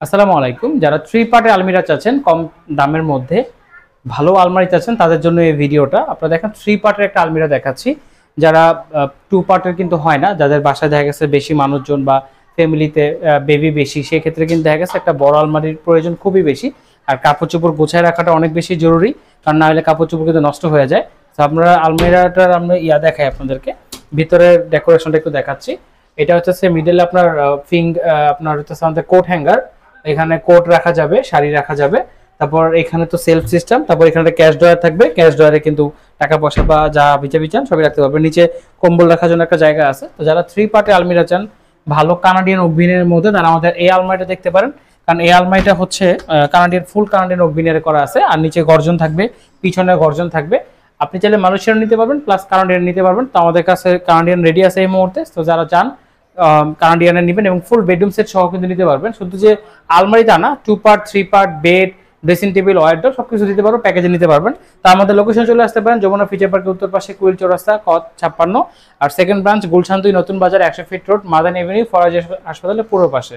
আসসালামু আলাইকুম। যারা থ্রি পার্টের আলমিরা চাচ্ছেন কম দামের মধ্যে ভালো আলমারি চাচ্ছেন তাদের জন্য এই ভিডিওটা। আপনারা দেখেন থ্রি পার্টের একটা আলমিরা দেখাচ্ছি। যারা টু পার্টের কিন্তু হয় না, যাদের বাসায় দেখা গেছে বেশি মানুষজন বা ফ্যামিলিতে বেবি বেশি, সেক্ষেত্রে কিন্তু দেখা গেছে একটা বড় আলমারির প্রয়োজন খুবই বেশি। আর কাপড় চোপড় গোছায় রাখাটা অনেক বেশি জরুরি, কারণ না হলে কাপড় চোপড় কিন্তু নষ্ট হয়ে যায়। তো আপনারা আলমিরাটার আমরা দেখাই আপনাদেরকে, ভিতরের ডেকোরেশনটা একটু দেখাচ্ছি। এটা হচ্ছে মিডলে আপনার আপনার হচ্ছে আমাদের কোট হ্যাঙ্গার, এখানে কোট রাখা যাবে, শাড়ি রাখা যাবে। তারপর এখানে তো সেলফ সিস্টেম, তারপর এখানে ক্যাশ ড্রয়ার থাকবে, ক্যাশ ড্রয়ারে কিন্তু টাকা পয়সা বা যা বিচাবি চান সবই রাখতে পারবেন। নিচে কম্বল রাখার জন্য একটা জায়গা আছে। তো যারা থ্রি পার্টে আলমিরা চান ভালো কানাডিয়ান ওভেনের মধ্যে, তারা আমাদের এই আলমারিটা দেখতে পারেন। কারণ এই আলমারিটা হচ্ছে ফুল কানাডিয়ান ওভেনের করা আছে, আর নিচে গর্জন থাকবে, পিছনে গর্জন থাকবে। আপনি চাইলে মালয়েশিয়ান নিতে পারবেন প্লাস কানাডিয়ান নিতে পারবেন। তো আমাদের কাছে কানাডিয়ান রেডি আছে এই মুহূর্তে। তো যারা চান কানাডিয়ানে নেবেন এবং ফুল বেডরুম সেট সহ কিন্তু নিতে পারবেন। শুধু যে আলমারিটা না, two part, three part, bed, dressing table, wardrobe সবকিছু দিতে পারবো, প্যাকেজে নিতে পারবেন। তো আমাদের লোকেশন চলে আসতে পারেন যমুনা ফিচার পার্কের উত্তর পাশে, কুইল চৌরাস্তা, কত 56। আর সেকেন্ড ব্রাঞ্চ গুলশান 2, নতুন বাজার, 100 ফিট রোড, মাদান এভিনিউ, ফরাজ হাসপাতালের পূর্ব পাশে।